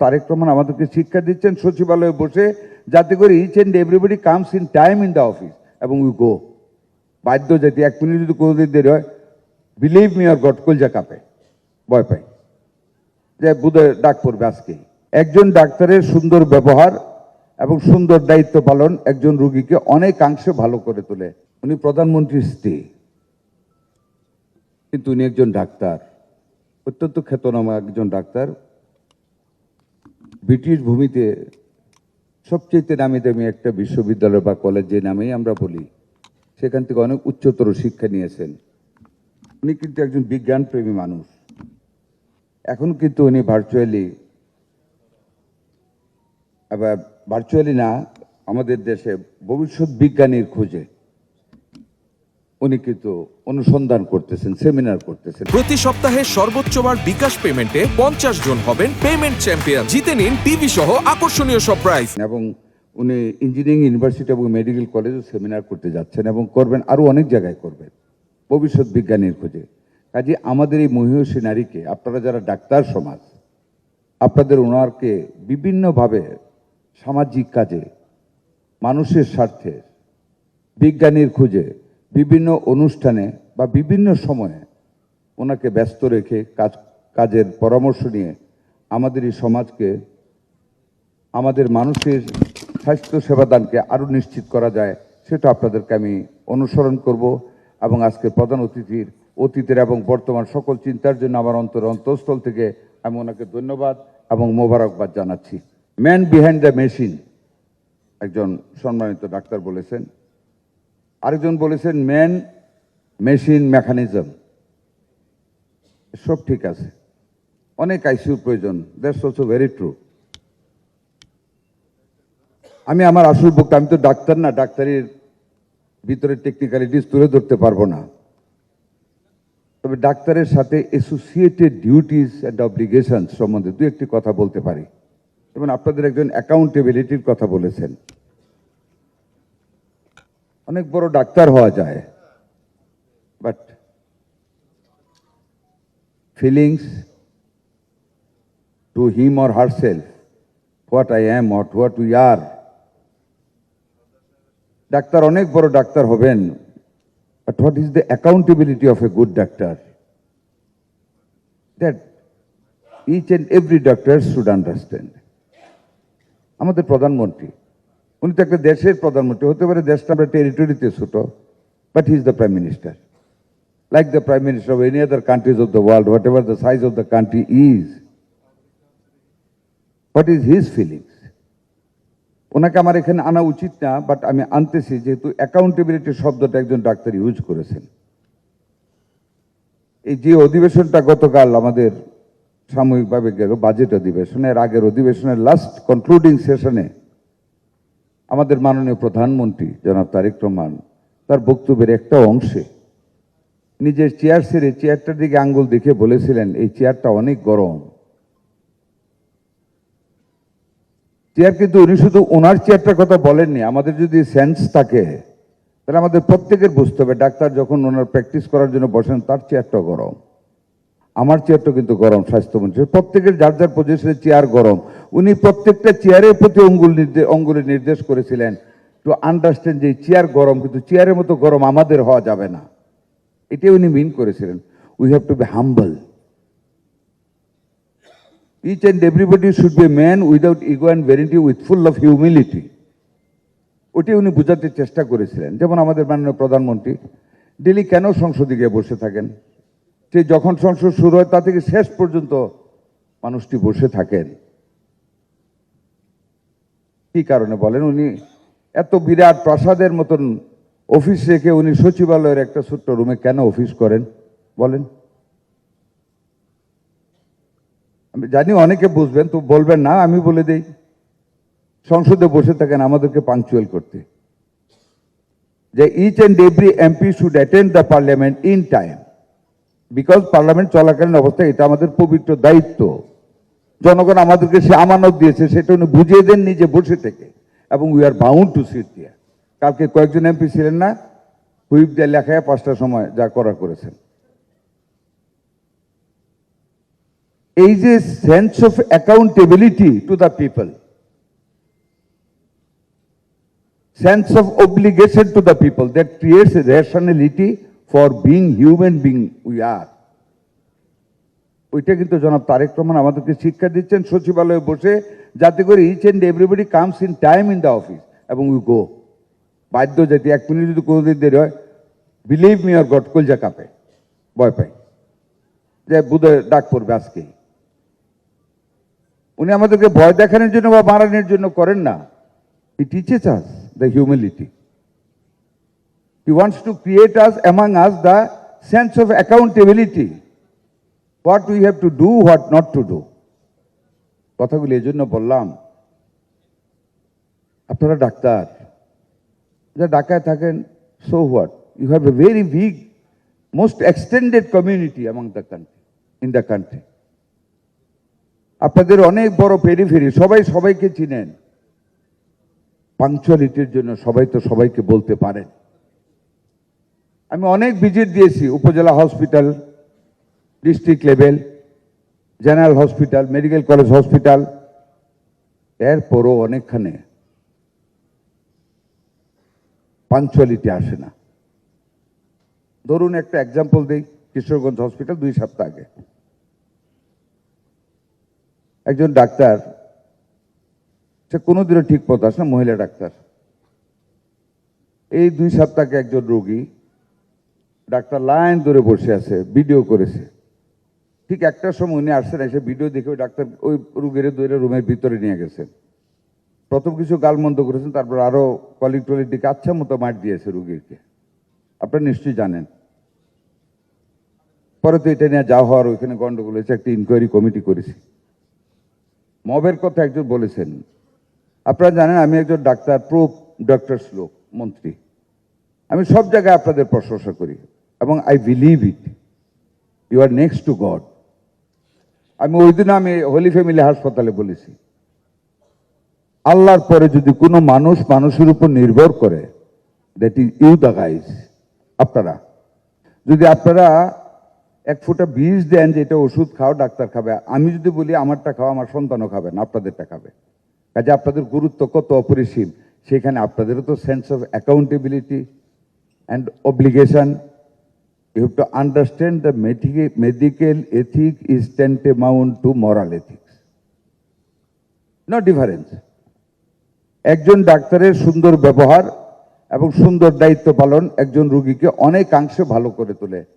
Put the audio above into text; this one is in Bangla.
তারেক রহমান আমাদেরকে শিক্ষা দিচ্ছেন সচিবালয়ে বসে, যাতে করে each and everybody comes in time in the office এবং উই গো। বাধ্য যেতে 1 মিনিট যদি কোনোদিন দেরি হয়, বিলিভ মি আর গড, কলজা কাঁপে, ভয় পাই যে বোধহয় ডাক পড়বে আজকে। একজন ডাক্তারের সুন্দর ব্যবহার এবং সুন্দর দায়িত্ব পালন একজন রোগীকে অনেকাংশে ভালো করে তোলে। উনি প্রধানমন্ত্রীর স্ত্রী, কিন্তু উনি একজন ডাক্তার, অত্যন্ত খ্যাতনামা একজন ডাক্তার। ব্রিটিশ ভূমিতে সবচেয়ে নামি দামি একটা বিশ্ববিদ্যালয় বা কলেজ যে নামেই আমরা বলি, সেখান থেকে অনেক উচ্চতর শিক্ষা নিয়েছেন। উনি কিন্তু একজন বিজ্ঞানপ্রেমী মানুষ। এখন কিন্তু উনি ভার্চুয়ালি না, আমাদের দেশে ভবিষ্যৎ বিজ্ঞানীর খোঁজে উনি কিন্তু অনুসন্ধান করতেছেন, সেমিনার করতেছেন। প্রতি সপ্তাহে সর্বোচ্চবার বিকাশ পেমেন্টে 50 জন হবেন পেমেন্ট চ্যাম্পিয়ন। জিতে নিন টিভি সহ আকর্ষণীয় সব প্রাইজ। এবং উনি ইঞ্জিনিয়ারিং ইউনিভার্সিটি এবং মেডিকেল কলেজে সেমিনার করতে যাচ্ছেন এবং করবেন, আরো অনেক জায়গায় করবেন ভবিষ্যৎ বিজ্ঞানীর খোঁজে। কাজে আমাদের এই মহীয়সী নারীকে, আপনারা যারা ডাক্তার সমাজ, আপনাদের ওনারকে বিভিন্নভাবে সামাজিক কাজে, মানুষের স্বার্থে, বিজ্ঞানীর খোঁজে, বিভিন্ন অনুষ্ঠানে বা বিভিন্ন সময়ে ওনাকে ব্যস্ত রেখে কাজের পরামর্শ নিয়ে আমাদের এই সমাজকে, আমাদের মানুষের স্বাস্থ্য সেবাদানকে আরও নিশ্চিত করা যায়, সেটা আপনাদেরকে আমি অনুসরণ করব। এবং আজকে প্রধান অতীতের এবং বর্তমান সকল চিন্তার জন্য আমার অন্তঃস্থল থেকে আমি ওনাকে ধন্যবাদ এবং মোবারকবাদ জানাচ্ছি। ম্যান বিহাইন্ড দ্য মেশিন, একজন সম্মানিত ডাক্তার বলেছেন। আরেকজন বলেছেন ম্যান মেশিন মেকানিজম। সব ঠিক আছে, অনেক আইসিইউর প্রয়োজন, দ্যাটস অলসো ভেরি ট্রু। আমি আমার আসল বক্তব্য, আমি তো ডাক্তার না, ডাক্তারের ভিতরে টেকনিক্যালিটিস তুলে ধরতে পারবো না। তবে ডাক্তারের সাথে অ্যাসোসিয়েটেড ডিউটিস অ্যান্ড অব্লিগেশন সম্বন্ধে দু একটি কথা বলতে পারি। এবং আপনাদের একজন অ্যাকাউন্টেবিলিটির কথা বলেছেন। অনেক বড় ডাক্তার হওয়া যায়, but feelings to him or herself, what I am or what we are. Doctor অনেক বড় ডাক্তার হবেন, but what is the accountability of a good doctor? That each and every doctor should understand. আমাদের প্রধানমন্ত্রী, উনি তো একটা দেশের প্রধানমন্ত্রী, হতে পারে দেশটা আমরা টেরিটরিতে ছোট, but he is the prime minister. Like the prime minister of any other countries of the world, whatever the size of the country is. What is his feelings? ওনাকে আমার এখানে আনা উচিত না, বাট আমি আনতেছি যেহেতু অ্যাকাউন্টেবিলিটি শব্দটা একজন ডাক্তার ইউজ করেছেন। এই যে অধিবেশনটা গতকাল আমাদের সাময়িকভাবে গেল, বাজেট অধিবেশনের আগের অধিবেশনের লাস্ট কনক্লুডিং সেশনে আমাদের মাননীয় প্রধানমন্ত্রী জনাব তারেক রহমান তার বক্তব্যের একটা অংশে নিজের চেয়ার ছেড়ে চেয়ারটার দিকে আঙ্গুল দেখে বলেছিলেন, এই চেয়ারটা অনেক গরম। চেয়ার কিন্তু উনি শুধু ওনার চেয়ারটার কথা বলেননি। আমাদের যদি সেন্স থাকে তাহলে আমাদের প্রত্যেকের বুঝতে হবে, ডাক্তার যখন ওনার প্র্যাকটিস করার জন্য বসেন তার চেয়ারটা গরম, আমার চেয়ারটা কিন্তু গরম। স্বাস্থ্যমন্ত্রী প্রত্যেকের যার যার পজিশনের চেয়ার গরম। উনি প্রত্যেকটা চেয়ারের প্রতি অঙ্গুলি নির্দেশ করেছিলেন টু আন্ডারস্ট্যান্ড যে চেয়ার গরম, কিন্তু চেয়ারের মতো গরম আমাদের হওয়া যাবে না, এটাই উনি মিন করেছিলেন। We have to be humble. Each and everybody should be a man without ego and vanity, with full of humility. ওটি উনি বোঝাতে চেষ্টা করেছিলেন। যেমন আমাদের মাননীয় প্রধানমন্ত্রী ডেলি কেন সংসদে গিয়ে বসে থাকেন? সে যখন সংসদ শুরু হয় তা থেকে শেষ পর্যন্ত মানুষটি বসে থাকেন। কি কারণে বলেন? উনি এত বিরাট প্রাসাদের মতন অফিস রেখে উনি সচিবালয়ের একটা ছোট্ট রুমে কেন অফিস করেন বলেন? আমি জানি অনেকে বুঝবেন, তো বলবেন না, আমি বলে দেই। সংসদে বসে থাকেন আমাদেরকে পাংচুয়াল করতে, যে each and every MP should attend the parliament in time, because parliament চলাকালীন অবস্থায় এটা আমাদের পবিত্র দায়িত্ব। জনগণ আমাদেরকে সে আমানত দিয়েছে, সেটা উনি বুঝিয়ে দেন নিজে বসে থেকে, এবং we are bound to sit there. কালকে কয়েকজন এমপি ছিলেন না, হুইপ দিয়ে লেখায় 5টার সময় যা করেছেন। এই যে sense of accountability to the people, sense of obligation to the people that creates a rationality for being human being we are. ওইটা কিন্তু জনাব তারেক রহমান আমাদেরকে শিক্ষা দিচ্ছেন সচিবালয়ে বসে, যাতে করে each and everybody comes in time in the office এবং উই গো। বাধ্য যেতে 1 মিনিট যদি কোনোদিন দেরি হয়, বিলিভ মি আর গড, কলজা কাঁপে, ভয় পাই যে বুধে ডাক পড়বে আজকে। উনি আমাদেরকে ভয় দেখানোর জন্য বা মারানোর জন্য করেন না। He teaches us the humility. He wants to create us among us the sense of accountability. What we have to do, what not to do. কথাগুলি এই জন্য বললাম, আপনারা ডাক্তার, যা ঢাকায় থাকেন, so what? You have a very big, most extended community among the country, in the country. আপনাদের অনেক বড় পেরিফেরি, সবাই সবাইকে চিনেন। পাংচুয়ালিটির জন্য সবাই তো সবাইকে বলতে পারেন। আমি অনেক ভিজিট দিয়েছি, উপজেলা hospital, district level, general hospital, medical college hospital, এরপরও অনেকখানে পাংচুয়ালিটি আসে না। ধরুন একটা এক্সাম্পল দিই, কিশোরগঞ্জ হসপিটাল 2 সপ্তাহ আগে একজন ডাক্তার, সে কোনোদিনও ঠিক মতো আসে না, মহিলা ডাক্তার। এই 2 সপ্তাহে একজন রোগী, ডাক্তার লাইন ধরে বসে আছে, ভিডিও করেছে। ঠিক একটার সময় উনি আসছেন, এসে ভিডিও দেখে ওই ডাক্তার ওই রোগীর ধরে রুমের ভিতরে নিয়ে গেছেন। প্রথম কিছু গালমন্দ করেছেন, তারপর আরো কলিগ টলির দিকে আচ্ছা মতো মার দিয়েছে রোগীকে, আপনারা নিশ্চয়ই জানেন। পরে তো এটা নিয়ে যা হওয়ার, ওইখানে গন্ডগোল হয়েছে, একটা ইনকোয়ারি কমিটি করেছি। মবের কথা একজন বলেছেন, আপনারা জানেন আমি একজন ডাক্তার, প্রো ডক্টরস লোক, মন্ত্রী। আমি সব জায়গায় আপনাদের প্রশংসা করি এবং I believe it, you are next to God. আমি ওই দিন আমি হোলি ফ্যামিলি হাসপাতালে বলেছি, আল্লাহর পরে যদি কোনো মানুষ মানুষের উপর নির্ভর করে, that is you the guys. আপনারা যদি আপনারা 1 ফোঁটা বীজ দেন যে এটা ওষুধ খাও, ডাক্তার খাবে, আমি যদি বলি আমারটা খাও, আমার সন্তানও খাবে না, আপনাদেরটা খাবে। কাজে আপনাদের গুরুত্ব কত অপরিসীম, সেখানে আপনাদেরও তো sense of accountability and obligation. You have to understand the medical ethic is tantamount to moral ethics, no difference. একজন ডাক্তারের সুন্দর ব্যবহার এবং সুন্দর দায়িত্ব পালন একজন রোগীকে অনেকাংশে ভালো করে তোলে।